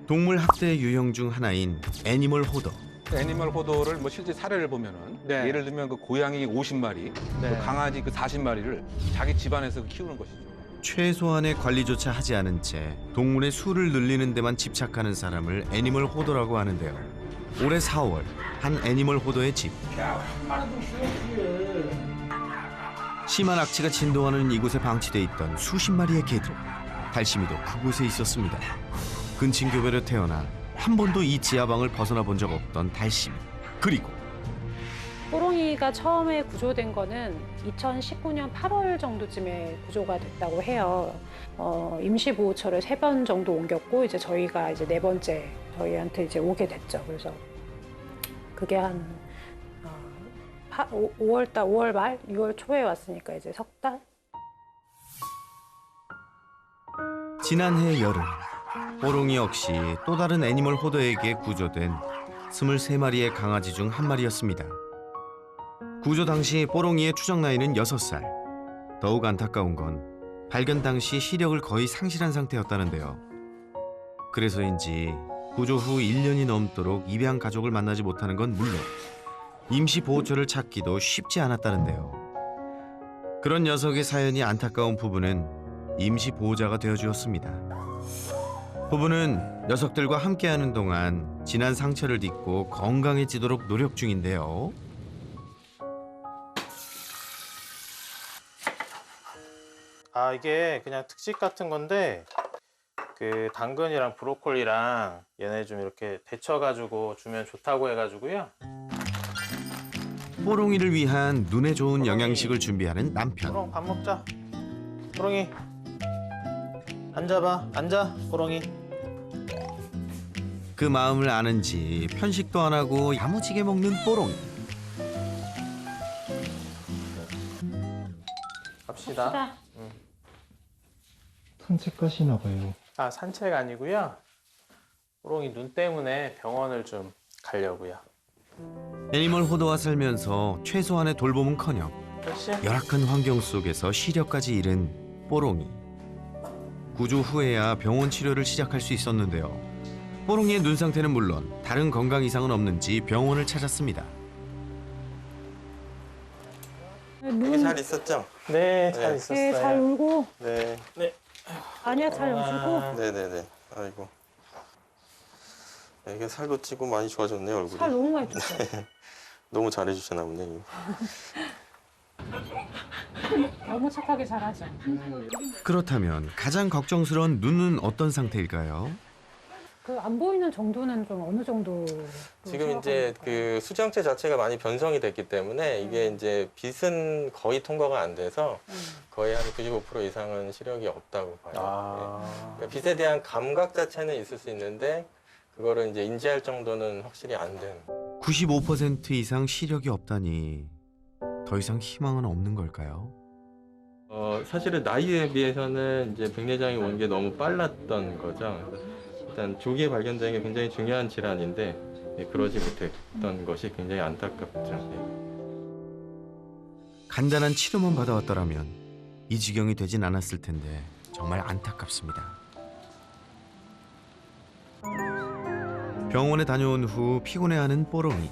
동물 학대 유형 중 하나인 애니멀 호더. 애니멀 호도를 뭐 실제 사례를 보면은 네. 예를 들면 그 고양이 50마리, 네. 또 강아지 그 40마리를 자기 집안에서 키우는 것이죠. 최소한의 관리조차 하지 않은 채 동물의 수를 늘리는 데만 집착하는 사람을 애니멀 호더라고 하는데요. 올해 4월 한 애니멀 호더의 집. 심한 악취가 진동하는 이곳에 방치돼 있던 수십 마리의 개들. 달심이도 그곳에 있었습니다. 근친교배로 태어나 한 번도 이 지하방을 벗어나 본 적 없던 달심이. 그리고 뽀롱이가 처음에 구조된 거는 2019년 8월 정도쯤에 구조가 됐다고 해요. 임시보호처를 3번 정도 옮겼고 이제 저희가 이제 4번째 저희한테 이제 오게 됐죠. 그래서 그게 한 5월 말, 6월 초에 왔으니까 이제 석 달? 지난해 여름 뽀롱이 역시 또 다른 애니멀 호더에게 구조된 23마리의 강아지 중 한 마리였습니다. 구조 당시 뽀롱이의 추정 나이는 6살. 더욱 안타까운 건 발견 당시 시력을 거의 상실한 상태였다는데요. 그래서인지 구조 후 1년이 넘도록 입양 가족을 만나지 못하는 건 물론 임시 보호처를 찾기도 쉽지 않았다는데요. 그런 녀석의 사연이 안타까운 부부는 임시 보호자가 되어주었습니다. 부부는 녀석들과 함께하는 동안 지난 상처를 딛고 건강해지도록 노력 중인데요. 아, 이게 그냥 특식 같은 건데 그 당근이랑 브로콜리랑 얘네 좀 이렇게 데쳐가지고 주면 좋다고 해가지고요. 뽀롱이를 위한 눈에 좋은 뽀롱이. 영양식을 준비하는 남편. 뽀롱 밥 먹자. 뽀롱이 앉아봐. 앉아 뽀롱이. 그 마음을 아는지 편식도 안 하고 야무지게 먹는 뽀롱이. 갑시다. 갑시다. 산책 가시나 봐요. 아, 산책 아니고요. 뽀롱이 눈 때문에 병원을 좀 가려고요. 애니멀 호더와 살면서 최소한의 돌봄은커녕 그렇지? 열악한 환경 속에서 시력까지 잃은 뽀롱이. 구조 후에야 병원 치료를 시작할 수 있었는데요. 뽀롱이의 눈 상태는 물론 다른 건강 이상은 없는지 병원을 찾았습니다. 눈, 잘 있었죠? 네, 잘 네. 있었어요. 네, 잘 울고. 네. 아니야, 잘 웃고. 네네네. 아이고. 이게 살도 찌고 많이 좋아졌네, 얼굴이. 살 너무 많이 쪘어요. 너무 잘해주셨나 보네. 너무 착하게 잘하죠. 그렇다면 가장 걱정스러운 눈은 어떤 상태일까요? 그 안 보이는 정도는 좀 어느 정도? 지금 이제 그 수정체 자체가 많이 변성이 됐기 때문에 이게 이제 빛은 거의 통과가 안 돼서 거의 한 95% 이상은 시력이 없다고 봐요. 네. 그러니까 빛에 대한 감각 자체는 있을 수 있는데 그거를 이제 인지할 정도는 확실히 안 되는. 95% 이상 시력이 없다니 더 이상 희망은 없는 걸까요? 사실은 나이에 비해서는 이제 백내장이 오는 게 너무 빨랐던 거죠. 일단 조기에 발견되는 게 굉장히 중요한 질환인데 그러지 못했던 것이 굉장히 안타깝죠. 간단한 치료만 받아왔더라면 이 지경이 되진 않았을 텐데 정말 안타깝습니다. 병원에 다녀온 후 피곤해하는 뽀롱이.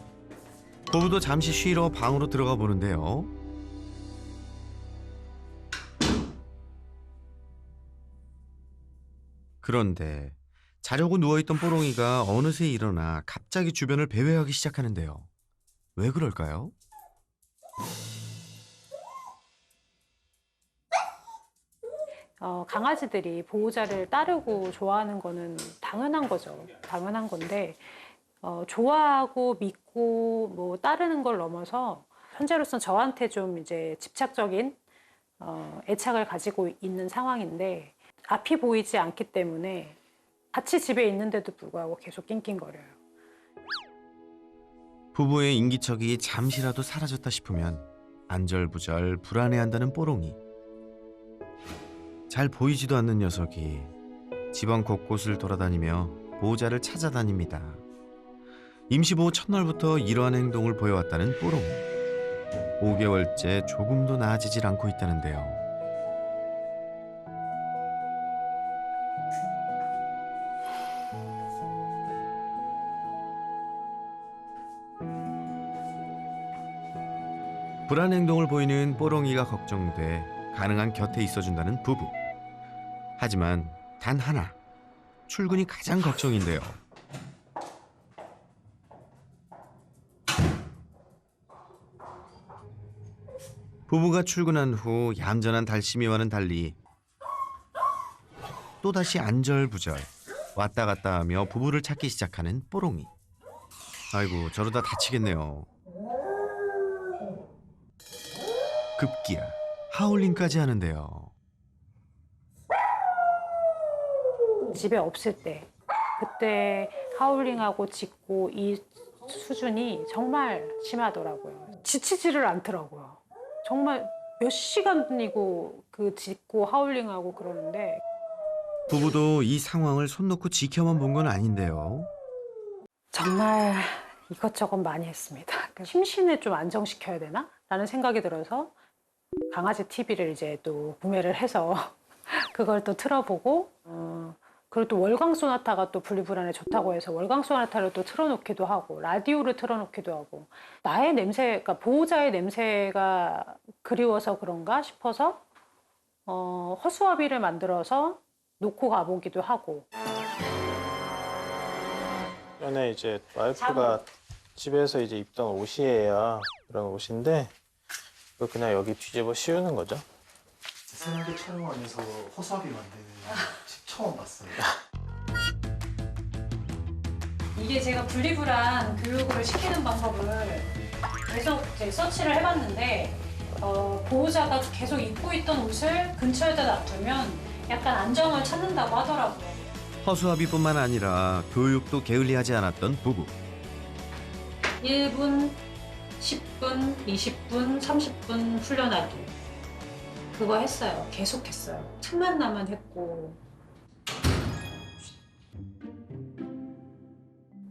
부부도 잠시 쉬러 방으로 들어가 보는데요. 그런데 자려고 누워있던 뽀롱이가 어느새 일어나 갑자기 주변을 배회하기 시작하는데요. 왜 그럴까요? 강아지들이 보호자를 따르고 좋아하는 거는 당연한 거죠. 당연한 건데 좋아하고 믿고 뭐 따르는 걸 넘어서 현재로서는 저한테 좀 이제 집착적인 애착을 가지고 있는 상황인데 앞이 보이지 않기 때문에 같이 집에 있는데도 불구하고 계속 낑낑거려요. 부부의 인기척이 잠시라도 사라졌다 싶으면 안절부절 불안해한다는 뽀롱이. 잘 보이지도 않는 녀석이 집안 곳곳을 돌아다니며 보호자를 찾아다닙니다. 임시보호 첫날부터 이러한 행동을 보여왔다는 뽀롱이. 5개월째 조금도 나아지질 않고 있다는데요. 불안 행동을 보이는 뽀롱이가 걱정돼 가능한 곁에 있어준다는 부부. 하지만 단 하나, 출근이 가장 걱정인데요. 부부가 출근한 후 얌전한 달심이와는 달리 또다시 안절부절 왔다 갔다 하며 부부를 찾기 시작하는 뽀롱이. 아이고, 저러다 다치겠네요. 급기야 하울링까지 하는데요. 집에 없을 때 그때 하울링하고 짖고 이 수준이 정말 심하더라고요. 지치지를 않더라고요. 정말 몇 시간이고 그 짖고 하울링하고 그러는데 부부도 이 상황을 손 놓고 지켜만 본 건 아닌데요. 정말 이것저것 많이 했습니다. 심신을 좀 안정시켜야 되나? 라는 생각이 들어서 강아지 TV를 이제 또 구매를 해서 그걸 또 틀어보고 그리고 또 월광 소나타가 또 분리불안에 좋다고 해서 월광 소나타를 또 틀어놓기도 하고 라디오를 틀어놓기도 하고 나의 냄새, 그러니까 보호자의 냄새가 그리워서 그런가 싶어서 허수아비를 만들어서 놓고 가보기도 하고. 전에 이제 와이프가 집에서 이제 입던 옷이에요. 그런 옷인데 이거 그냥 여기 뒤집어 씌우는 거죠. 생활계 촬영하면서 허수아비 만드는 집 처음 봤어요. 이게 제가 분리불안 교육을 시키는 방법을 계속 이제 서치를 해봤는데 보호자가 계속 입고 있던 옷을 근처에다 놔두면 약간 안정을 찾는다고 하더라고요. 허수아비뿐만 아니라 교육도 게을리하지 않았던 부부. 1분, 10분, 20분, 30분 훈련하기. 그거 했어요. 계속 했어요. 틈 만나면 했고.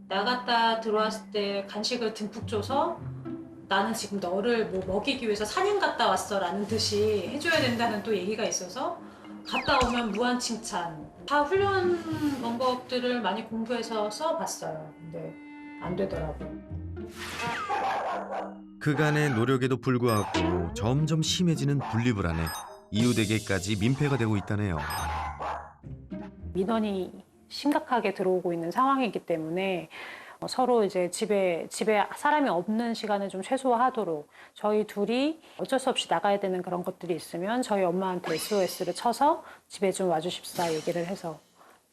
나갔다 들어왔을 때 간식을 듬뿍 줘서 나는 지금 너를 뭐 먹이기 위해서 사냥 갔다 왔어 라는 듯이 해줘야 된다는 또 얘기가 있어서 갔다 오면 무한 칭찬. 다 훈련 방법들을 많이 공부해서 써봤어요. 근데 안 되더라고요. 그간의 노력에도 불구하고 점점 심해지는 분리불안에 이웃에게까지 민폐가 되고 있다네요. 민원이 심각하게 들어오고 있는 상황이기 때문에 서로 이제 집에 사람이 없는 시간을 좀 최소화하도록 저희 둘이 어쩔 수 없이 나가야 되는 그런 것들이 있으면 저희 엄마한테 SOS를 쳐서 집에 좀 와주십사 얘기를 해서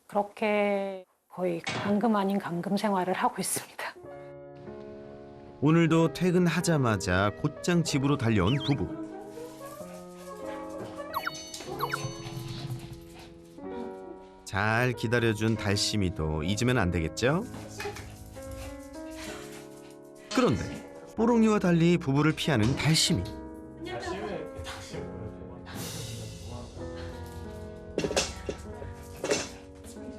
그렇게 거의 감금 아닌 감금 생활을 하고 있습니다. 오늘도 퇴근하자마자 곧장 집으로 달려온 부부. 잘 기다려준 달심이도 잊으면 안 되겠죠? 그런데 뽀롱이와 달리 부부를 피하는 달심이.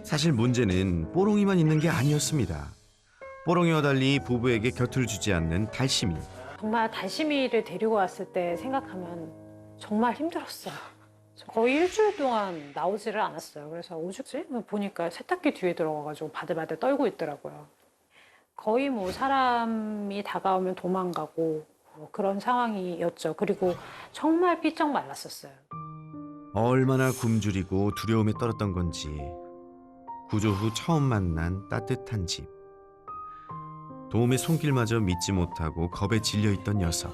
사실 문제는 뽀롱이만 있는 게 아니었습니다. 뽀롱이와 달리 부부에게 곁을 주지 않는 달심이. 정말 달심이를 데리고 왔을 때 생각하면 정말 힘들었어요. 거의 일주일 동안 나오지를 않았어요. 그래서 오죽지? 보니까 세탁기 뒤에 들어가가지고 바들바들 떨고 있더라고요. 거의 뭐 사람이 다가오면 도망가고 그런 상황이었죠. 그리고 정말 삐쩍 말랐었어요. 얼마나 굶주리고 두려움에 떨었던 건지 구조 후 처음 만난 따뜻한 집. 도움의 손길마저 믿지 못하고 겁에 질려있던 녀석.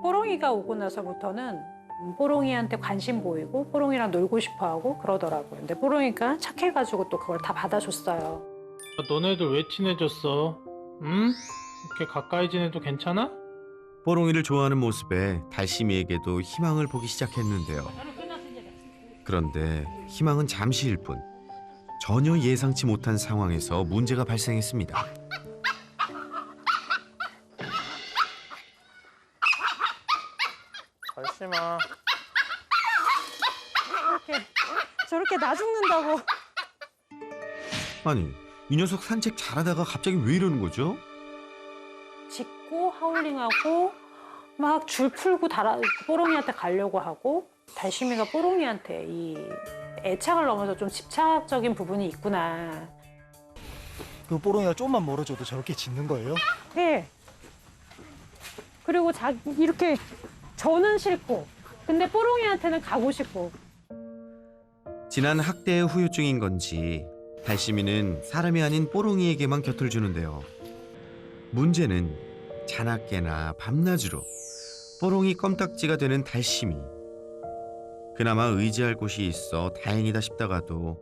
뽀롱이가 오고 나서부터는 뽀롱이한테 관심 보이고 뽀롱이랑 놀고 싶어하고 그러더라고요. 근데 뽀롱이가 착해가지고 또 그걸 다 받아줬어요. 너네들 왜 친해졌어? 응? 이렇게 가까이 지내도 괜찮아? 뽀롱이를 좋아하는 모습에 달심이에게도 희망을 보기 시작했는데요. 그런데 희망은 잠시일 뿐 전혀 예상치 못한 상황에서 문제가 발생했습니다. 달심아. 저렇게 나 죽는다고. 아니, 이 녀석 산책 잘하다가 갑자기 왜 이러는 거죠? 짖고 하울링하고 막 줄 풀고 뽀롱이한테 가려고 하고 달심이가 뽀롱이한테 이 애착을 넘어서 좀 집착적인 부분이 있구나. 그 뽀롱이가 좀만 멀어져도 저렇게 짖는 거예요? 네. 그리고 이렇게 저는 싫고, 근데 뽀롱이한테는 가고 싶고. 지난 학대의 후유증인 건지 달심이는 사람이 아닌 뽀롱이에게만 곁을 주는데요. 문제는 자나깨나 밤낮으로 뽀롱이 껌딱지가 되는 달심이. 그나마 의지할 곳이 있어 다행이다 싶다가도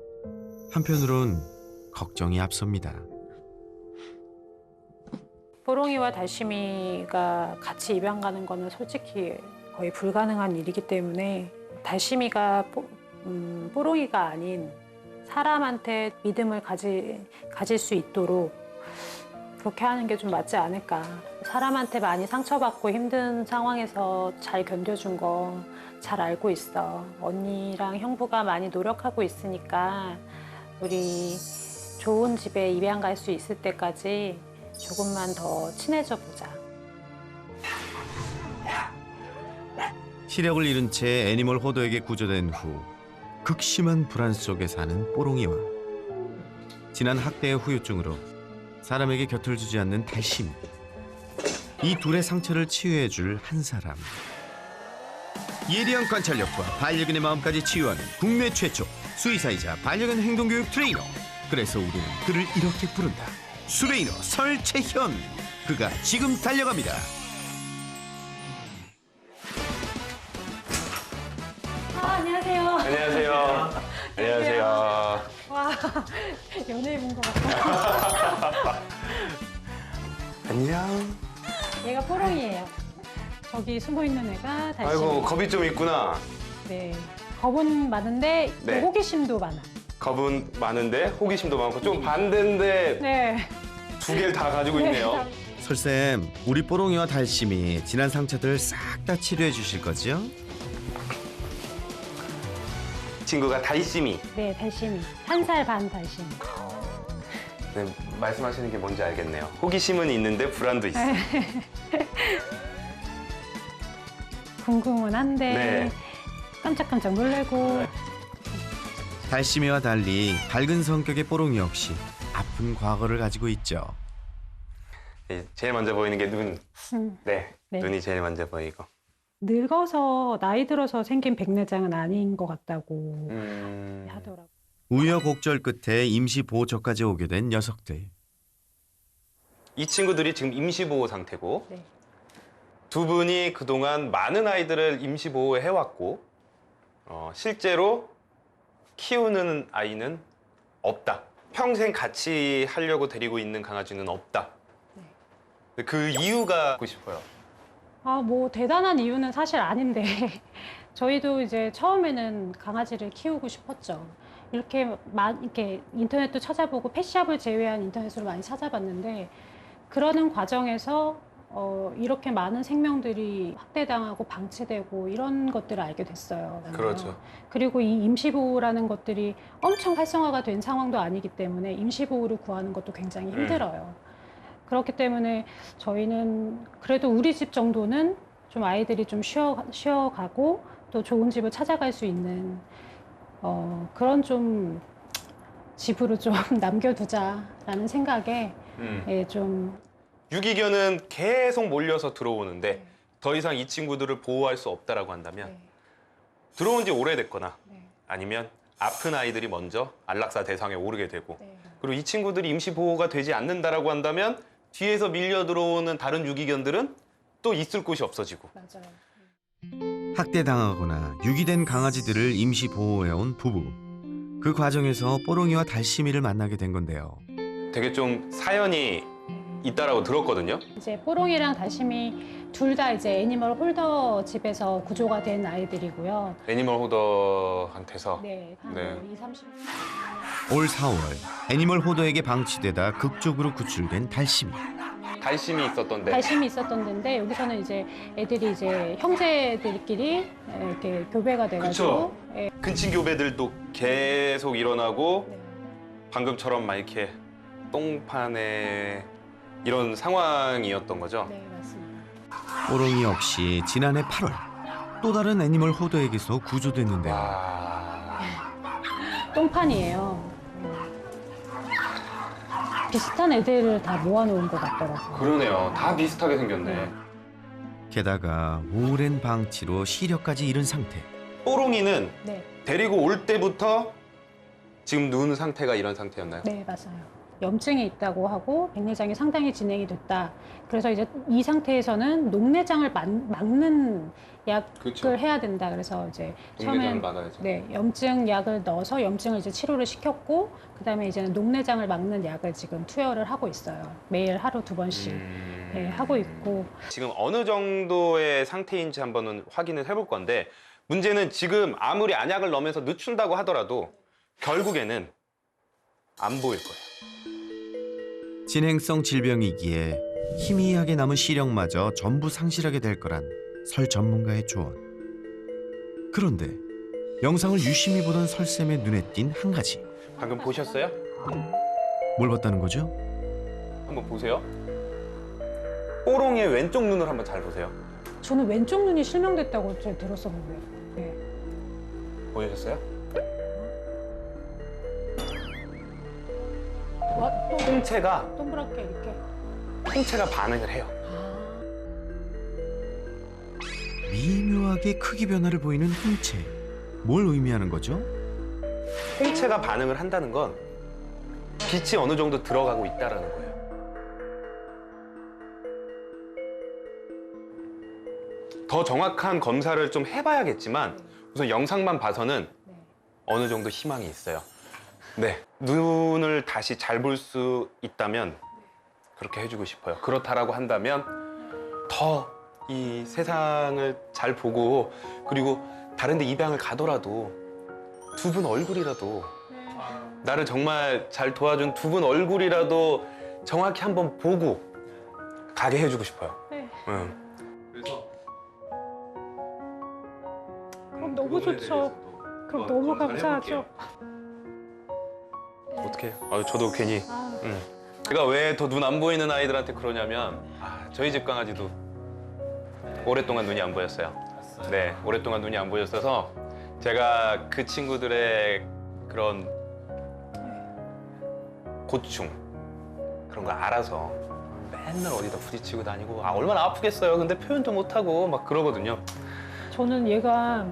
한편으론 걱정이 앞섭니다. 뽀롱이와 달심이가 같이 입양 가는 거는 솔직히 거의 불가능한 일이기 때문에 달심이가 뽀롱이가 아닌 사람한테 믿음을 가질 수 있도록 그렇게 하는 게 좀 맞지 않을까. 사람한테 많이 상처받고 힘든 상황에서 잘 견뎌준 거 잘 알고 있어. 언니랑 형부가 많이 노력하고 있으니까 우리 좋은 집에 입양 갈 수 있을 때까지 조금만 더 친해져 보자. 시력을 잃은 채 애니멀 호더에게 구조된 후 극심한 불안 속에 사는 뽀롱이와 지난 학대의 후유증으로 사람에게 곁을 주지 않는 달심이. 이 둘의 상처를 치유해줄 한 사람. 예리한 관찰력과 반려견의 마음까지 치유하는 국내 최초 수의사이자 반려견 행동교육 트레이너. 그래서 우리는 그를 이렇게 부른다. 수레이너 설채현. 그가 지금 달려갑니다. 안녕하세요. 안녕하세요. 안녕하세요. 와, 연예인 본 것 같아요. 안녕. 얘가 뽀롱이에요. 저기 숨어 있는 애가 달심이. 아이고, 겁이 좀 있구나. 네, 겁은 많은데 네. 호기심도 많아. 겁은 많은데 호기심도 많고 좀 반대인데 네. 두 개를 다 가지고 있네요. 설쌤, 우리 뽀롱이와 달심이 지난 상처들 싹 다 치료해 주실 거죠? 친구가 달심이. 네, 달심이. 1살 반 달심이. 네, 말씀하시는 게 뭔지 알겠네요. 호기심은 있는데 불안도 있어요. 궁금은 한데 네. 깜짝깜짝 놀래고. 달심이와 달리 밝은 성격의 뽀롱이 역시 아픈 과거를 가지고 있죠. 네, 제일 먼저 보이는 게 눈. 네, 네. 눈이 제일 먼저 보이고. 늙어서 나이 들어서 생긴 백내장은 아닌 것 같다고 하더라고. 우여곡절 끝에 임시보호처까지 오게 된 녀석들. 이 친구들이 지금 임시보호 상태고 네. 두 분이 그동안 많은 아이들을 임시보호해왔고 실제로 키우는 아이는 없다. 평생 같이 하려고 데리고 있는 강아지는 없다. 네. 그 이유가 듣고 싶어요. 아, 뭐 대단한 이유는 사실 아닌데 저희도 이제 처음에는 강아지를 키우고 싶었죠. 이렇게 인터넷도 찾아보고 펫샵을 제외한 인터넷으로 많이 찾아봤는데 그러는 과정에서 이렇게 많은 생명들이 학대당하고 방치되고 이런 것들을 알게 됐어요. 그렇죠. 그리고 이 임시보호라는 것들이 엄청 활성화가 된 상황도 아니기 때문에 임시보호를 구하는 것도 굉장히 힘들어요. 그렇기 때문에 저희는 그래도 우리 집 정도는 좀 아이들이 좀 쉬어가고 또 좋은 집을 찾아갈 수 있는 그런 좀 집으로 좀 남겨두자라는 생각에 좀 유기견은 계속 몰려서 들어오는데 더 이상 이 친구들을 보호할 수 없다라고 한다면 들어온 지 오래됐거나 아니면 아픈 아이들이 먼저 안락사 대상에 오르게 되고 그리고 이 친구들이 임시보호가 되지 않는다라고 한다면 뒤에서 밀려 들어오는 다른 유기견들은 또 있을 곳이 없어지고. 맞아요. 학대당하거나 유기된 강아지들을 임시보호해온 부부. 그 과정에서 뽀롱이와 달심이를 만나게 된 건데요. 되게 좀 사연이 있다라고 들었거든요. 이제 뽀롱이랑 달심이 둘 다 이제 애니멀 홀더 집에서 구조가 된 아이들이고요. 애니멀 호더한테서. 네, 한 네. 2, 30. 올 4월 애니멀 호더에게 방치되다 극적으로 구출된 달심이. 달심이 있었던데. 달심이 있었던 데인데 여기서는 이제 애들이 이제 형제들끼리 이렇게 교배가 돼가지고 근친 교배들도 계속 일어나고 네. 방금처럼 막 이렇게 똥판에 이런 상황이었던 거죠. 네, 맞습니다. 뽀롱이 역시 지난해 8월 또 다른 애니멀 호더에게서 구조됐는데요. 와. 똥판이에요. 비슷한 애들을 다 모아놓은 것 같더라고요. 그러네요. 다 비슷하게 생겼네. 게다가 오랜 방치로 시력까지 잃은 상태. 뽀롱이는 네, 데리고 올 때부터 지금 눈 상태가 이런 상태였나요? 네 맞아요. 염증이 있다고 하고 백내장이 상당히 진행이 됐다. 그래서 이제 이 상태에서는 녹내장을 막는 약을 그렇죠. 해야 된다. 그래서 이제 녹내장을 처음엔 막아야죠. 네, 염증 약을 넣어서 염증을 이제 치료를 시켰고 그다음에 이제는 녹내장을 막는 약을 지금 투여를 하고 있어요. 매일 하루 2번씩 네, 하고 있고. 지금 어느 정도의 상태인지 한번은 확인을 해볼 건데 문제는 지금 아무리 안약을 넣으면서 늦춘다고 하더라도 결국에는 안 보일 거예요. 진행성 질병이기에 희미하게 남은 시력마저 전부 상실하게 될 거란 설 전문가의 조언. 그런데 영상을 유심히 보던 설쌤의 눈에 띈 한 가지. 방금 보셨어요? 뭘 봤다는 거죠? 한번 보세요. 뽀롱이의 왼쪽 눈을 한번 잘 보세요. 저는 왼쪽 눈이 실명됐다고 제가 들었었는데. 네. 보셨어요? 와, 홍채가 동그랗게 이렇게. 홍채가 반응을 해요. 미묘하게 크기 변화를 보이는 홍채. 뭘 의미하는 거죠? 홍채가 반응을 한다는 건 빛이 어느 정도 들어가고 있다라는 거예요. 더 정확한 검사를 좀 해봐야겠지만 우선 영상만 봐서는 어느 정도 희망이 있어요. 네, 눈을 다시 잘 볼 수 있다면 그렇게 해주고 싶어요. 그렇다라고 한다면 더 이 세상을 잘 보고 그리고 다른 데 입양을 가더라도 두 분 얼굴이라도 나를 정말 잘 도와준 두 분 얼굴이라도 정확히 한번 보고 가게 해주고 싶어요. 네. 응. 그래서 그럼 너무 좋죠. 그럼 너무 감사하죠. 어떻게? 저도 괜히. 아, 제가 왜 더 눈 안 보이는 아이들한테 그러냐면 저희 집 강아지도 오랫동안 눈이 안 보였어요. 네, 오랫동안 눈이 안 보였어서 제가 그 친구들의 그런 고충 그런 걸 알아서 맨날 어디다 부딪히고 다니고 얼마나 아프겠어요. 근데 표현도 못하고 막 그러거든요. 저는 얘가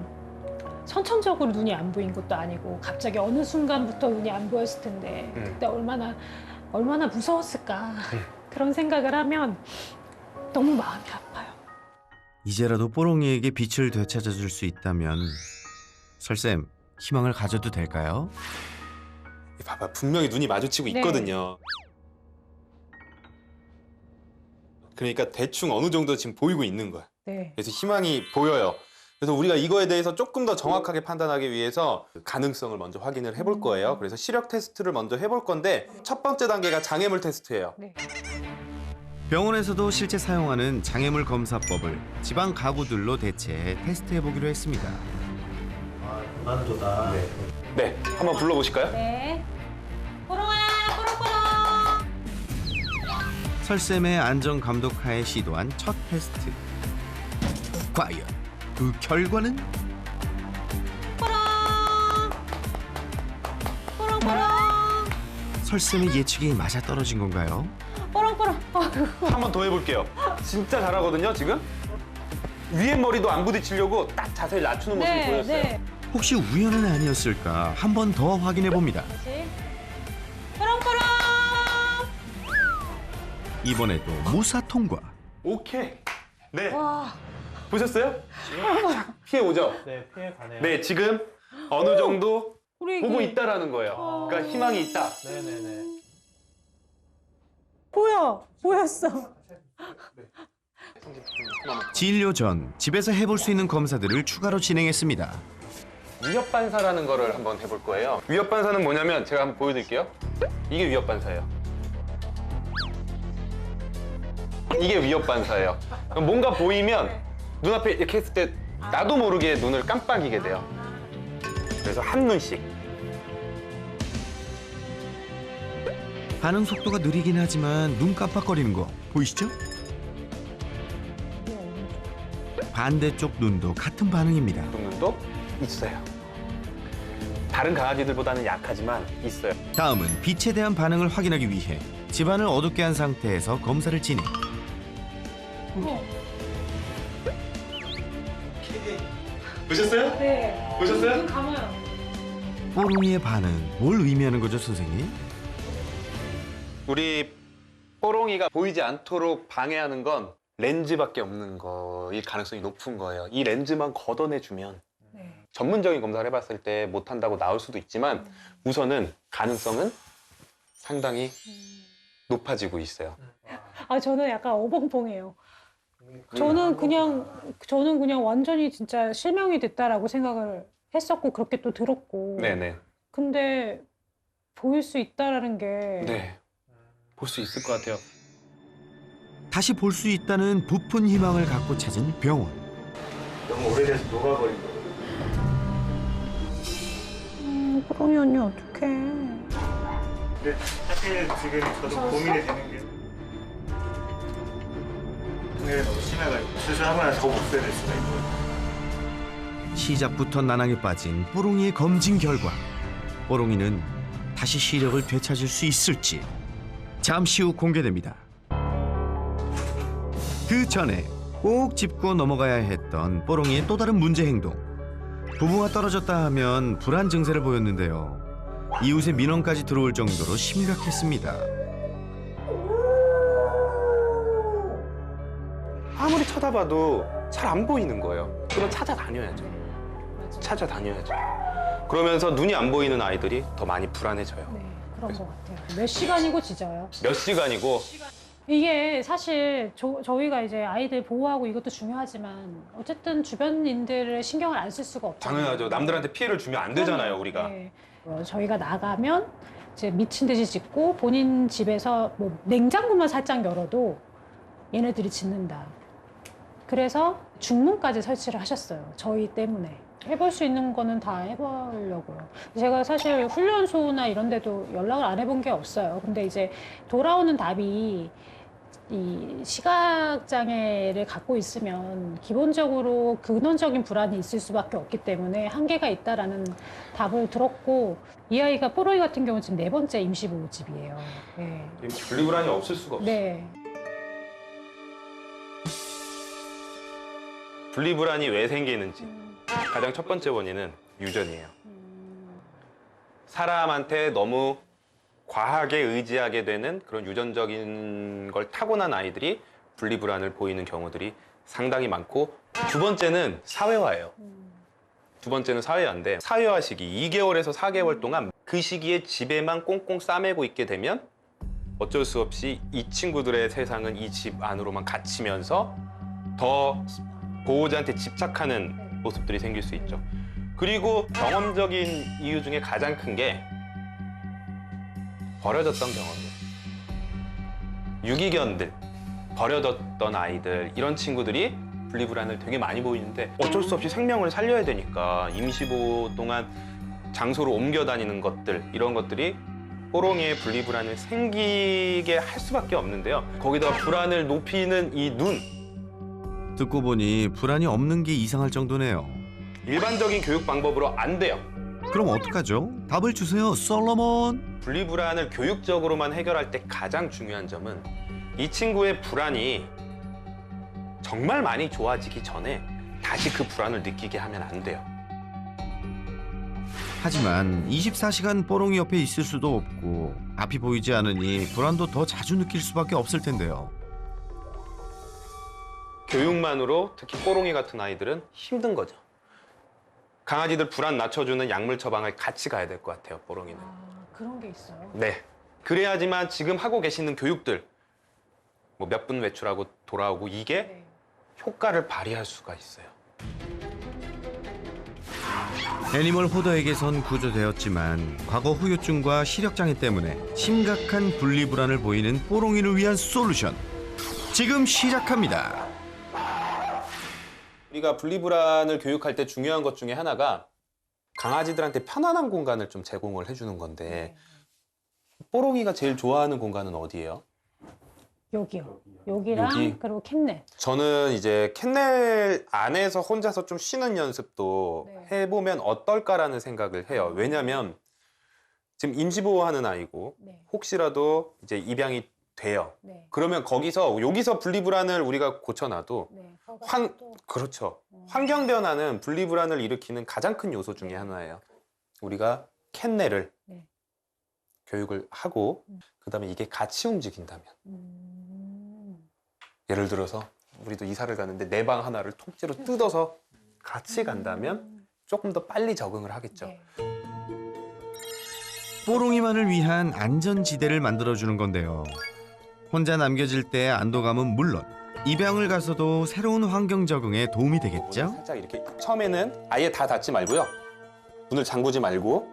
선천적으로 눈이 안 보인 것도 아니고 갑자기 어느 순간부터 눈이 안 보였을 텐데 그때 얼마나 무서웠을까 그런 생각을 하면 너무 마음이 아파요. 이제라도 뽀롱이에게 빛을 되찾아줄 수 있다면 설쌤 희망을 가져도 될까요? 봐봐, 분명히 눈이 마주치고 네. 있거든요. 그러니까 대충 어느 정도 지금 보이고 있는 거야. 네. 그래서 희망이 보여요. 그래서 우리가 이거에 대해서 조금 더 정확하게 판단하기 위해서 가능성을 먼저 확인을 해볼 거예요. 그래서 시력 테스트를 먼저 해볼 건데 첫 번째 단계가 장애물 테스트예요. 네. 병원에서도 실제 사용하는 장애물 검사법을 지방 가구들로 대체해 테스트해보기로 했습니다. 아, 무난도다. 네, 한번 불러보실까요? 네. 뽀롱아, 뽀롱뽀롱. 설쌤의 안전 감독하에 시도한 첫 테스트. 과연 그 결과는? 뽀롱뽀롱. 설쌤의 예측이 맞아떨어진 건가요? 뽀롱뽀롱. 한 번 더 해볼게요. 진짜 잘하거든요, 지금? 위에 머리도 안 부딪히려고 딱 자세를 낮추는 모습이 네, 보였어요. 네. 혹시 우연은 아니었을까? 한 번 더 확인해 봅니다. 다시. 뽀롱뽀롱. 이번에도 무사 통과. 오케이. 네. 와. 보셨어요? 피해 오죠? 네, 피해 가네요. 네, 지금 어느 정도 우리 보고 이게 있다라는 거예요. 그러니까 희망이 있다. 네네네. 보였어. 진료 전 집에서 해볼 수 있는 검사들을 추가로 진행했습니다. 위협 반사라는 거를 한번 해볼 거예요. 위협 반사는 뭐냐면 제가 한번 보여드릴게요. 이게 위협 반사예요. 이게 위협 반사예요. 그럼 뭔가 보이면 눈앞에 이렇게 했을 때 나도 모르게 눈을 깜빡이게 돼요. 그래서 한 눈씩. 반응 속도가 느리긴 하지만 눈 깜빡거리는 거 보이시죠? 반대쪽 눈도 같은 반응입니다. 눈도 있어요. 다른 강아지들보다는 약하지만 있어요. 다음은 빛에 대한 반응을 확인하기 위해 집안을 어둡게 한 상태에서 검사를 진행. 보셨어요? 네. 보셨어요? 눈 감아요. 뽀롱이의 반응 뭘 의미하는 거죠, 선생님? 우리 뽀롱이가 보이지 않도록 방해하는 건 렌즈밖에 없는 거일 가능성이 높은 거예요. 이 렌즈만 걷어내주면 네. 전문적인 검사를 해봤을 때 못한다고 나올 수도 있지만 우선은 가능성은 상당히 높아지고 있어요. 아, 저는 약간 어벙벙해요. 저는 그냥 완전히 진짜 실명이 됐다라고 생각을 했었고 그렇게 또 들었고. 네네. 근데 보일 수 있다라는 게 네. 볼 수 있을 것 같아요. 다시 볼 수 있다는 부푼 희망을 갖고 찾은 병원. 너무 오래돼서 녹아버린 거. 뽀롱이 언니 어떡해. 근데 사실 지금 저도 고민이 되는 게 통에 너무 심해가지고 수술하고 나서 더 못 써야 될 수가 있고. 시작부터 난항에 빠진 뽀롱이의 검진 결과 뽀롱이는 다시 시력을 되찾을 수 있을지 잠시 후 공개됩니다. 그 전에 꼭 짚고 넘어가야 했던 뽀롱이의 또 다른 문제 행동. 부부가 떨어졌다 하면 불안 증세를 보였는데요. 이웃의 민원까지 들어올 정도로 심각했습니다. 아무리 쳐다봐도 잘 안 보이는 거예요. 그럼 찾아다녀야죠. 찾아다녀야죠. 그러면서 눈이 안 보이는 아이들이 더 많이 불안해져요. 네, 그런 것 같아요. 몇 시간이고 짖어요. 몇 시간이고 이게 사실 저희가 이제 아이들 보호하고 이것도 중요하지만 어쨌든 주변인들의 신경을 안 쓸 수가 없잖아요. 당연하죠. 남들한테 피해를 주면 안 되잖아요, 우리가. 네. 저희가 나가면 이제 미친 듯이 짖고 본인 집에서 뭐 냉장고만 살짝 열어도 얘네들이 짖는다. 그래서 중문까지 설치를 하셨어요. 저희 때문에. 해볼 수 있는 거는 다 해보려고요. 제가 사실 훈련소나 이런 데도 연락을 안 해본 게 없어요. 근데 이제 돌아오는 답이 이 시각장애를 갖고 있으면 기본적으로 근원적인 불안이 있을 수밖에 없기 때문에 한계가 있다라는 답을 들었고 이 아이가 뽀로이 같은 경우는 지금 4번째 임시보호집이에요. 네. 분리불안이 없을 수가 없어요. 네. 분리불안이 왜 생기는지 가장 첫 번째 원인은 유전이에요. 사람한테 너무 과하게 의지하게 되는 그런 유전적인 걸 타고난 아이들이 분리불안을 보이는 경우들이 상당히 많고 두 번째는 사회화예요. 두 번째는 사회화인데 사회화 시기 2개월에서 4개월 동안 그 시기에 집에만 꽁꽁 싸매고 있게 되면 어쩔 수 없이 이 친구들의 세상은 이 집 안으로만 갇히면서 더 보호자한테 집착하는 모습들이 생길 수 있죠. 그리고 경험적인 이유 중에 가장 큰 게 버려졌던 경험이에요. 유기견들, 버려졌던 아이들 이런 친구들이 분리불안을 되게 많이 보이는데 어쩔 수 없이 생명을 살려야 되니까 임시보호 동안 장소로 옮겨 다니는 것들 이런 것들이 뽀롱이의 분리불안을 생기게 할 수밖에 없는데요. 거기다가 불안을 높이는 이 눈. 듣고 보니 불안이 없는 게 이상할 정도네요. 일반적인 교육 방법으로 안 돼요. 그럼 어떡하죠? 답을 주세요, 솔로몬. 분리불안을 교육적으로만 해결할 때 가장 중요한 점은 이 친구의 불안이 정말 많이 좋아지기 전에 다시 그 불안을 느끼게 하면 안 돼요. 하지만 24시간 뽀롱이 옆에 있을 수도 없고 앞이 보이지 않으니 불안도 더 자주 느낄 수밖에 없을 텐데요. 교육만으로 특히 뽀롱이 같은 아이들은 힘든 거죠. 강아지들 불안 낮춰주는 약물 처방을 같이 가야 될 것 같아요, 뽀롱이는. 아, 그런 게 있어요. 네. 그래야지만 지금 하고 계시는 교육들 뭐 몇 분 외출하고 돌아오고 이게 네. 효과를 발휘할 수가 있어요. 애니멀 호더에게선 구조되었지만 과거 후유증과 시력장애 때문에 심각한 분리불안을 보이는 뽀롱이를 위한 솔루션 지금 시작합니다. 우리가 분리불안을 교육할 때 중요한 것 중에 하나가 강아지들한테 편안한 공간을 좀 제공을 해주는 건데 뽀롱이가 제일 좋아하는 공간은 어디예요? 여기요. 여기랑 여기? 그리고 캔넬. 저는 이제 캔넬 안에서 혼자서 좀 쉬는 연습도 네. 해보면 어떨까라는 생각을 해요. 왜냐면 지금 임시보호하는 아이고 네. 혹시라도 이제 입양이 돼요. 네. 그러면 여기서 분리불안을 우리가 고쳐놔도 네. 그렇죠. 환경 변화는 분리불안을 일으키는 가장 큰 요소 중에 하나예요. 우리가 캔넬을 네. 교육을 하고 그다음에 이게 같이 움직인다면 예를 들어서 우리도 이사를 가는데 내 방 하나를 통째로 뜯어서 같이 간다면 조금 더 빨리 적응을 하겠죠. 네. 뽀롱이만을 위한 안전지대를 만들어주는 건데요. 혼자 남겨질 때의 안도감은 물론 입양을 가서도 새로운 환경 적응에 도움이 되겠죠? 살짝 이렇게 처음에는 아예 다 닫지 말고요. 문을 잠그지 말고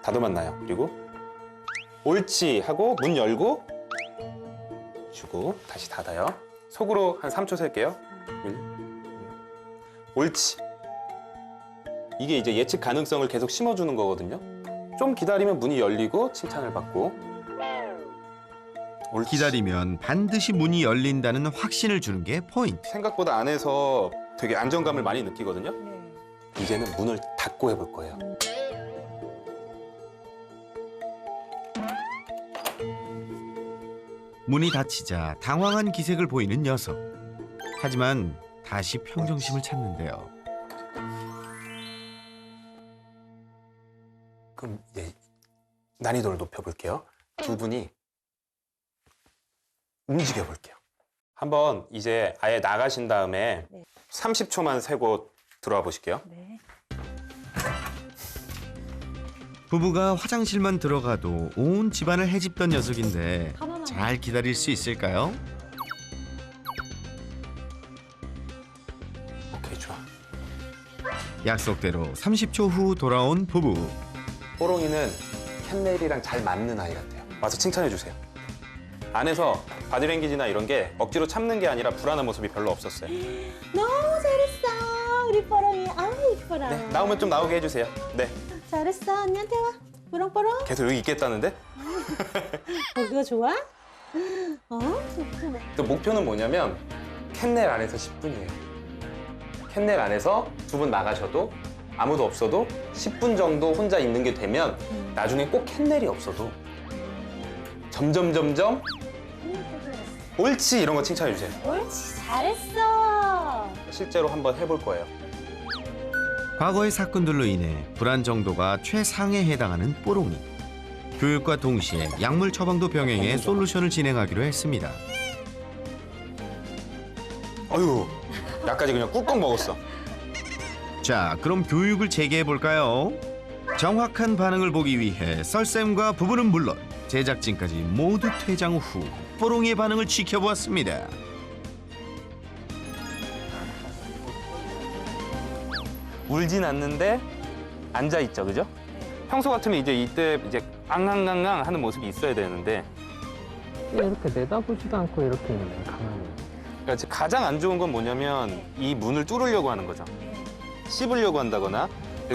닫아만 놔요. 그리고 옳지 하고 문 열고 주고 다시 닫아요. 속으로 한 3초 셀게요. 1, 옳지. 이게 이제 예측 가능성을 계속 심어주는 거거든요. 좀 기다리면 문이 열리고 칭찬을 받고 옳지. 기다리면 반드시 문이 열린다는 확신을 주는 게 포인트. 생각보다 안에서 되게 안정감을 많이 느끼거든요. 이제는 문을 닫고 해볼 거예요. 문이 닫히자 당황한 기색을 보이는 녀석. 하지만 다시 평정심을 찾는데요. 그럼 이제 난이도를 높여볼게요. 두 분이 움직여 볼게요. 한번 이제 아예 나가신 다음에 30초만 세고 들어와 보실게요. 네. 부부가 화장실만 들어가도 온 집안을 헤집던 녀석인데 잘 기다릴 수 있을까요? 오케이, 좋아. 약속대로 30초 후 돌아온 부부. 뽀롱이는 캔넬이랑 잘 맞는 아이 같아요. 와서 칭찬해 주세요. 안에서 바디랭귀지나 이런 게 억지로 참는 게 아니라 불안한 모습이 별로 없었어요. 너무 잘했어. 우리 뽀롱이. 아우 이뻐라. 네, 나오면 좀 나오게 해주세요. 네, 잘했어. 언니한테 와. 뽀롱뽀롱. 계속 여기 있겠다는데? 그거 좋아? 또 목표는 뭐냐면 캔넬 안에서 10분이에요. 캔넬 안에서 두 분 나가셔도 아무도 없어도 10분 정도 혼자 있는 게 되면 나중에 꼭 캔넬이 없어도 점점 옳지 이런 거 칭찬해 주세요. 옳지. 잘했어. 실제로 한번 해볼 거예요. 과거의 사건들로 인해 불안 정도가 최상에 해당하는 뽀롱이. 교육과 동시에 약물 처방도 병행해 솔루션을 진행하기로 했습니다. 어휴, 약까지 그냥 꿀꺽 먹었어. 자, 그럼 교육을 재개해 볼까요? 정확한 반응을 보기 위해 썰쌤과 부부는 물론 제작진까지 모두 퇴장 후 뽀롱이의 반응을 지켜보았습니다. 울진 않는데 앉아 있죠, 그죠? 평소 같으면 이제 이때 이제 앙앙앙앙 하는 모습이 있어야 되는데 이렇게 내다보지도 않고 이렇게 있네, 가만히. 그러니까 가장 안 좋은 건 뭐냐면 이 문을 뚫으려고 하는 거죠. 씹으려고 한다거나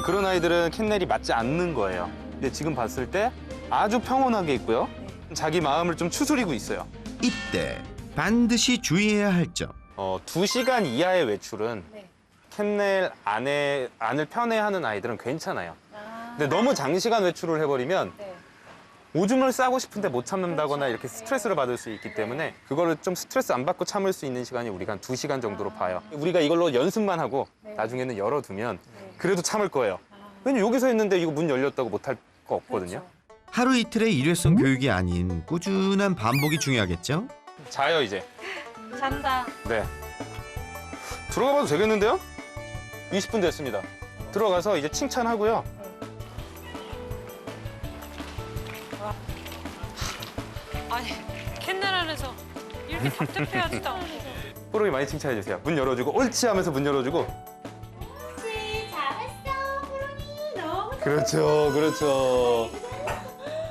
그런 아이들은 캔넬이 맞지 않는 거예요. 근데 지금 봤을 때 아주 평온하게 있고요. 자기 마음을 좀 추스리고 있어요. 이때 반드시 주의해야 할 점. 2시간 이하의 외출은 캔넬 안을 편애하는 아이들은 괜찮아요. 근데 너무 장시간 외출을 해버리면 오줌을 싸고 싶은데 못 참는다거나 이렇게 스트레스를 받을 수 있기 때문에 그거를 좀 스트레스 안 받고 참을 수 있는 시간이 우리가 한 2시간 정도로 봐요. 우리가 이걸로 연습만 하고 나중에는 열어두면 그래도 참을 거예요. 왜냐면 여기서 했는데 이거 문 열렸다고 못할 거 없거든요. 하루 이틀의 일회성 교육이 아닌 꾸준한 반복이 중요하겠죠? 자요 이제. 잔다. 네. 들어가 봐도 되겠는데요? 20분 됐습니다. 들어가서 이제 칭찬하고요. 아니 캔넬 안에서 이렇게 답답해하지도 않고. 뽀롱이 많이 칭찬해 주세요. 문 열어주고 옳지 하면서 문 열어주고. 옳지. 잘했어. 뽀롱이. 너무 그렇죠, 그렇죠.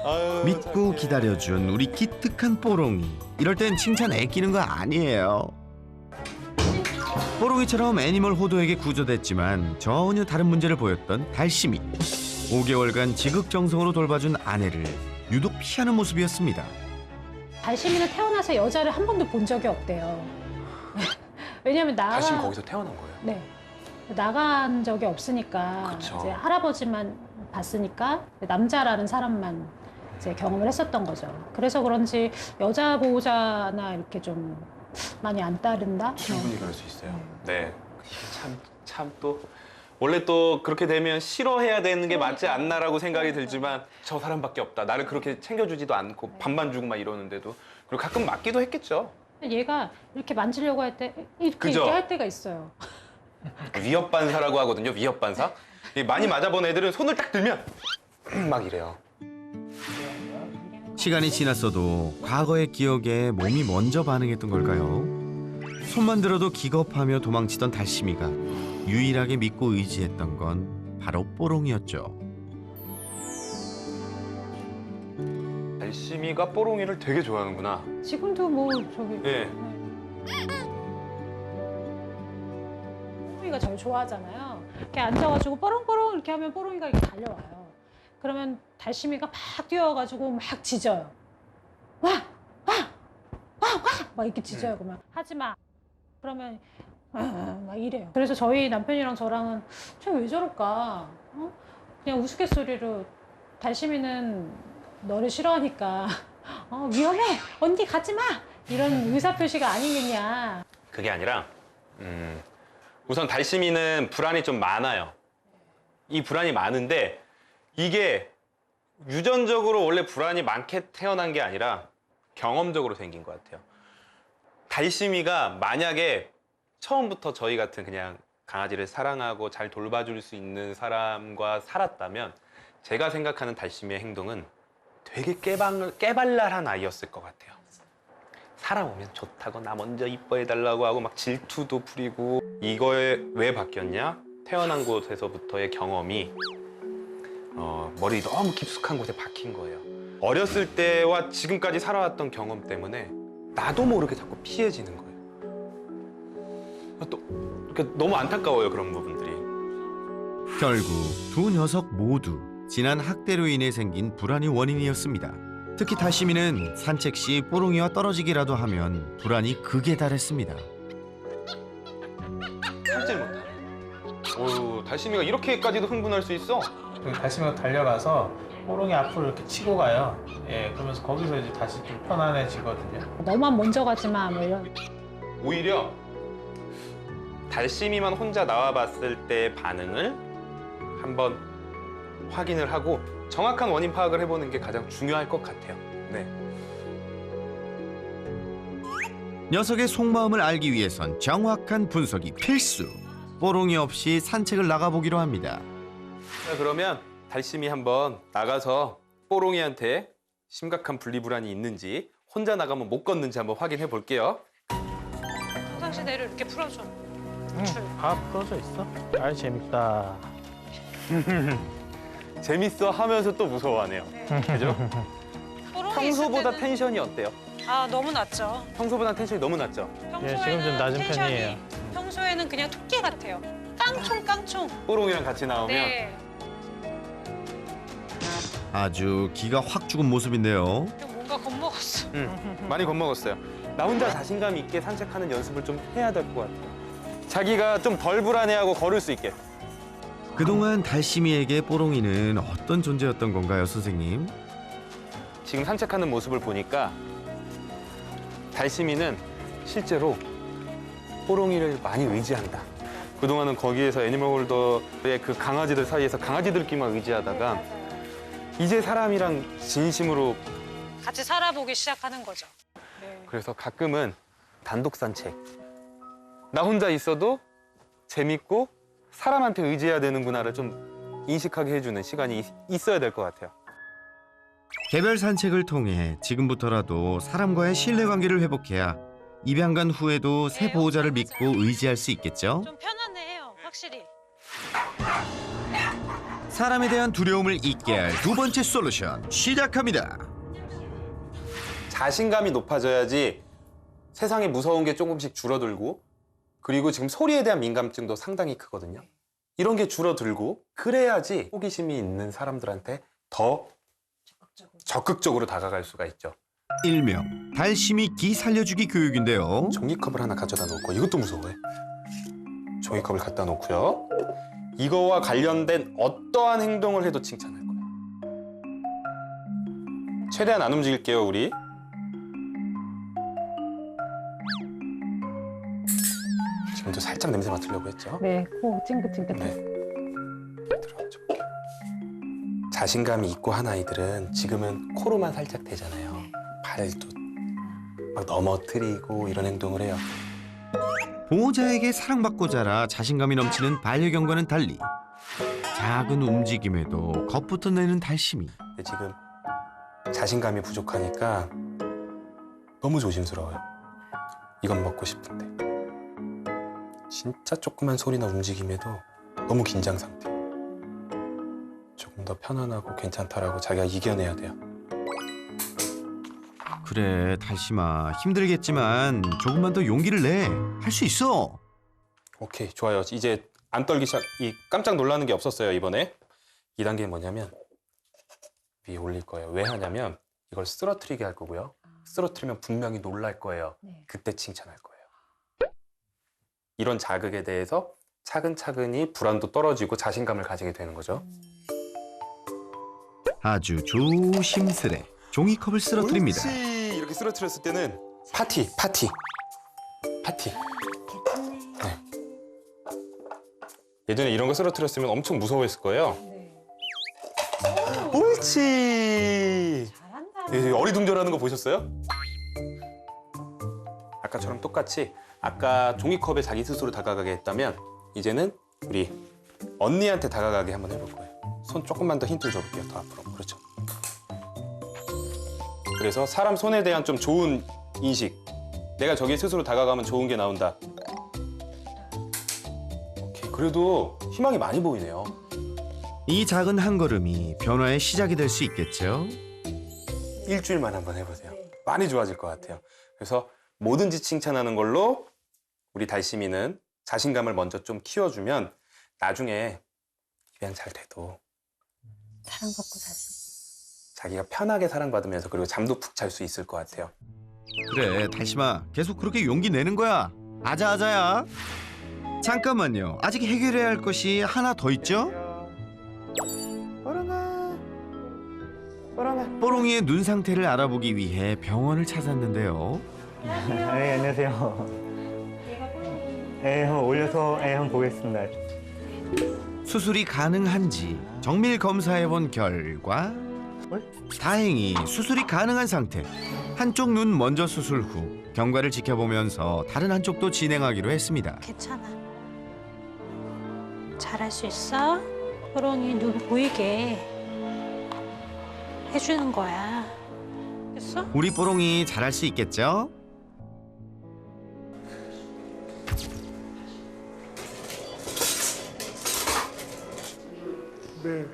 아유, 믿고 기다려준 우리 기특한 뽀롱이. 이럴 땐 칭찬 애끼는 거 아니에요. 뽀롱이처럼 애니멀 호도에게 구조됐지만 전혀 다른 문제를 보였던 달심이. 5개월간 지극정성으로 돌봐준 아내를 유독 피하는 모습이었습니다. 달심이는 태어나서 여자를 한 번도 본 적이 없대요. 왜냐면 다시 거기서 태어난 거예요. 네. 나간 적이 없으니까 그쵸. 이제 할아버지만 봤으니까 남자라는 사람만 이제 경험을 했었던 거죠. 그래서 그런지 여자 보호자나 이렇게 좀 많이 안 따른다. 충분히 그럴 수 있어요. 네. 이게 참 참 또 원래 또 그렇게 되면 싫어해야 되는 게 맞지 않나라고 생각이 들지만 저 사람밖에 없다. 나를 그렇게 챙겨주지도 않고 밥만 주고 막 이러는데도 그리고 가끔 맞기도 했겠죠. 얘가 이렇게 만지려고 할 때 이렇게, 그죠? 이렇게 할 때가 있어요. 위협 반사라고 하거든요. 위협 반사. 많이 맞아본 애들은 손을 딱 들면 막 이래요. 시간이 지났어도 과거의 기억에 몸이 먼저 반응했던 걸까요? 손만 들어도 기겁하며 도망치던 달심이가 유일하게 믿고 의지했던 건 바로 뽀롱이었죠. 달심이가 뽀롱이를 되게 좋아하는구나. 지금도 뭐 저기 예. 뽀롱이가 저를 좋아하잖아요. 이렇게 앉아가지고 뽀롱뽀롱 이렇게 하면 뽀롱이가 이렇게 달려와요. 그러면 달심이가 막 뛰어와가지고 막 짖어요. 와! 와! 와! 와! 막 이렇게 짖어요. 그러면 하지 마. 그러면 막 이래요. 그래서 저희 남편이랑 저랑은 쟤 왜 저럴까? 어? 그냥 우스갯소리로 달심이는 너를 싫어하니까 위험해! 언니 가지 마! 이런 의사표시가 아니겠냐. 그게 아니라 우선 달심이는 불안이 좀 많아요. 이 불안이 많은데 이게 유전적으로 원래 불안이 많게 태어난 게 아니라 경험적으로 생긴 것 같아요. 달심이가 만약에 처음부터 저희 같은 그냥 강아지를 사랑하고 잘 돌봐줄 수 있는 사람과 살았다면 제가 생각하는 달심이의 행동은 되게 깨발랄한 아이였을 것 같아요. 사람 오면 좋다고 나 먼저 이뻐해달라고 하고 막 질투도 부리고. 이거에 왜 바뀌었냐? 태어난 곳에서부터의 경험이 머리 너무 깊숙한 곳에 박힌 거예요. 어렸을 때와 지금까지 살아왔던 경험 때문에 나도 모르게 자꾸 피해지는 거예요. 또 그러니까 너무 안타까워요, 그런 부분들이. 결국 두 녀석 모두 지난 학대로 인해 생긴 불안이 원인이었습니다. 특히 달심이는 산책 시 뽀롱이와 떨어지기라도 하면 불안이 극에 달했습니다. 참질 못하네. 어휴, 달심이가 이렇게까지도 흥분할 수 있어? 달심이가 달려가서 뽀롱이 앞으로 이렇게 치고 가요. 예, 그러면서 거기서 이제 다시 좀 편안해지거든요. 너만 먼저 가지 마. 뭐 이런. 오히려 달심이만 혼자 나와봤을 때 반응을 한번 확인을 하고 정확한 원인 파악을 해보는 게 가장 중요할 것 같아요. 네. 녀석의 속마음을 알기 위해선 정확한 분석이 필수. 뽀롱이 없이 산책을 나가보기로 합니다. 자, 그러면 달심이 한번 나가서 뽀롱이한테 심각한 분리불안이 있는지 혼자 나가면 못 걷는지 한번 확인해 볼게요. 평상시 내를 이렇게 풀어줘. 다 풀어져 있어? 아, 재밌다. 재밌어 하면서 또 무서워하네요. 그죠? 평소보다 텐션이 어때요? 너무 낮죠. 평소보다 텐션이 너무 낮죠? 예, 지금 좀 낮은 편이에요. 평소에는 그냥 토끼 같아요. 깡총. 뽀롱이랑 같이 나오면 네. 아주 기가 확 죽은 모습인데요. 뭔가 겁먹었어. 많이 겁먹었어요. 나 혼자 자신감 있게 산책하는 연습을 좀 해야 될 것 같아요. 자기가 좀 덜 불안해하고 걸을 수 있게. 그동안 달심이에게 뽀롱이는 어떤 존재였던 건가요, 선생님? 지금 산책하는 모습을 보니까 달심이는 실제로 뽀롱이를 많이 의지한다. 그동안은 거기에서 애니멀홀더의 그 강아지들 사이에서 강아지들끼리만 의지하다가 이제 사람이랑 진심으로 같이 살아보기 시작하는 거죠. 네. 그래서 가끔은 단독 산책. 나 혼자 있어도 재밌고 사람한테 의지해야 되는구나를 좀 인식하게 해주는 시간이 있어야 될 것 같아요. 개별 산책을 통해 지금부터라도 사람과의 신뢰관계를 회복해야 입양간 후에도 새 보호자를 믿고 의지할 수 있겠죠? 좀 편안해요, 확실히. 사람에 대한 두려움을 잊게 할 두 번째 솔루션 시작합니다. 자신감이 높아져야지 세상에 무서운 게 조금씩 줄어들고 그리고 지금 소리에 대한 민감증도 상당히 크거든요. 이런 게 줄어들고 그래야지 호기심이 있는 사람들한테 더 적극적으로 다가갈 수가 있죠. 일명 달심이 기 살려주기 교육인데요. 종이컵을 하나 가져다 놓고 이것도 무서워해. 종이컵을 갖다 놓고요. 이거와 관련된 어떠한 행동을 해도 칭찬할 거예요. 최대한 안 움직일게요, 우리. 지금도 살짝 살짝 냄새 맡으려고 했죠. 네, 코 찡긋찡긋. 네. 들어가죠. 자신감이 있고 한 아이들은 지금은 코로만 살짝 대잖아요. 발도 막 넘어뜨리고 이런 행동을 해요. 보호자에게 사랑받고 자라 자신감이 넘치는 반려견과는 달리 작은 움직임에도 겁부터 내는 달심이. 근데 지금 자신감이 부족하니까 너무 조심스러워요. 이건 먹고 싶은데. 진짜 조그만 소리나 움직임에도 너무 긴장 상태. 조금 더 편안하고 괜찮다라고 자기가 이겨내야 돼요. 그래 달심아 힘들겠지만 조금만 더 용기를 내. 할 수 있어. 오케이, 좋아요. 이제 안 떨기 시작. 깜짝 놀라는 게 없었어요, 이번에. 2단계는 뭐냐면 위에 올릴 거예요. 왜 하냐면 이걸 쓰러뜨리게 할 거고요. 쓰러뜨리면 분명히 놀랄 거예요. 그때 칭찬할 거예요. 이런 자극에 대해서 차근차근히 불안도 떨어지고 자신감을 가지게 되는 거죠. 아주 조심스레 종이컵을 쓰러뜨립니다. 옳지. 이렇게 쓰러뜨렸을 때는 파티. 네. 예전에 이런 거 쓰러뜨렸으면 엄청 무서워했을 거예요. 옳지. 네, 어리둥절하는 거 보셨어요? 아까처럼 똑같이 아까 종이컵에 자기 스스로 다가가게 했다면 이제는 우리 언니한테 다가가게 한번 해볼 거예요. 손 조금만 더 힌트를 줘볼게요. 더 앞으로. 그렇죠. 그래서 사람 손에 대한 좀 좋은 인식. 내가 저기 스스로 다가가면 좋은 게 나온다. 오케이. 그래도 희망이 많이 보이네요. 이 작은 한 걸음이 변화의 시작이 될 수 있겠죠. 일주일만 한번 해보세요. 많이 좋아질 것 같아요. 그래서 뭐든지 칭찬하는 걸로 우리 달심이는 자신감을 먼저 좀 키워주면 나중에 입양 잘 돼도 사랑받고 다시. 자기가 편하게 사랑받으면서 그리고 잠도 푹 잘 수 있을 것 같아요. 그래 달심아 계속 그렇게 용기 내는 거야. 아자아자야. 잠깐만요. 아직 해결해야 할 것이 하나 더 있죠? 뽀롱이의 눈 상태를 알아보기 위해 병원을 찾았는데요. 네, 안녕하세요. 네, 한번 올려서 한번 보겠습니다. 수술이 가능한지 정밀 검사해본 결과 다행히 수술이 가능한 상태. 한쪽 눈 먼저 수술 후 경과를 지켜보면서 다른 한쪽도 진행하기로 했습니다. 괜찮아. 잘할 수 있어. 호롱이 눈 보이게 해주는 거야. 됐어? 우리 뽀롱이 잘할 수 있겠죠? 네.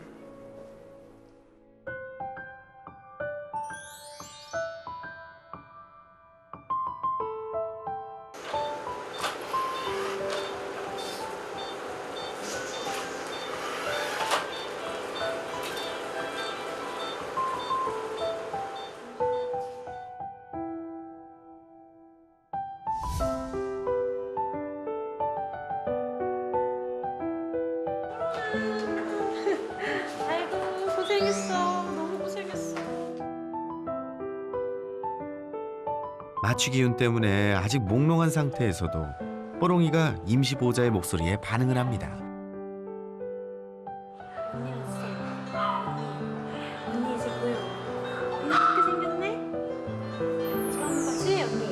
아이고 고생했어. 너무 고생했어. 마취 기운 때문에 아직 몽롱한 상태에서도 뽀롱이가 임시 보호자의 목소리에 반응을 합니다. 언니 이제 보여. 이렇게 생겼네. 좋아하는 거지 언니?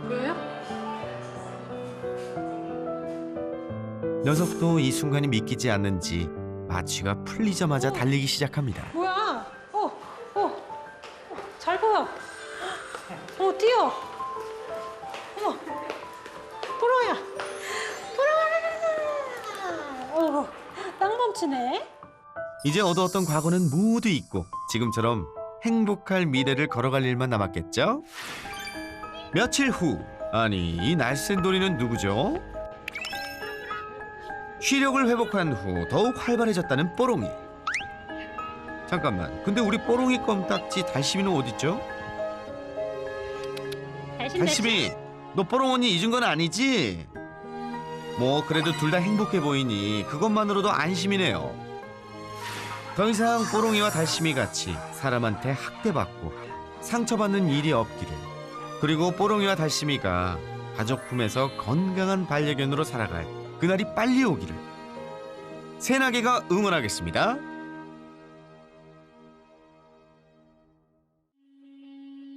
보여요? 녀석도 이 순간이 믿기지 않는지 마취가 풀리자마자 달리기 시작합니다. 뭐야? 잘 보여. 뛰어. 어머, 뽀로야. 뽀로야. 땅 멈추네. 이제 얻어왔던 과거는 모두 잊고 지금처럼 행복할 미래를 걸어갈 일만 남았겠죠? 며칠 후, 아니 이 날쌘 도리는 누구죠? 시력을 회복한 후 더욱 활발해졌다는 뽀롱이. 잠깐만, 근데 우리 뽀롱이 껌딱지 달심이는 어딨죠? 달심이, 너 뽀롱 언니 잊은 건 아니지? 뭐 그래도 둘 다 행복해 보이니 그것만으로도 안심이네요. 더 이상 뽀롱이와 달심이 같이 사람한테 학대받고 상처받는 일이 없기를 그리고 뽀롱이와 달심이가 가족 품에서 건강한 반려견으로 살아갈 그날이 빨리 오기를 새나개가 응원하겠습니다.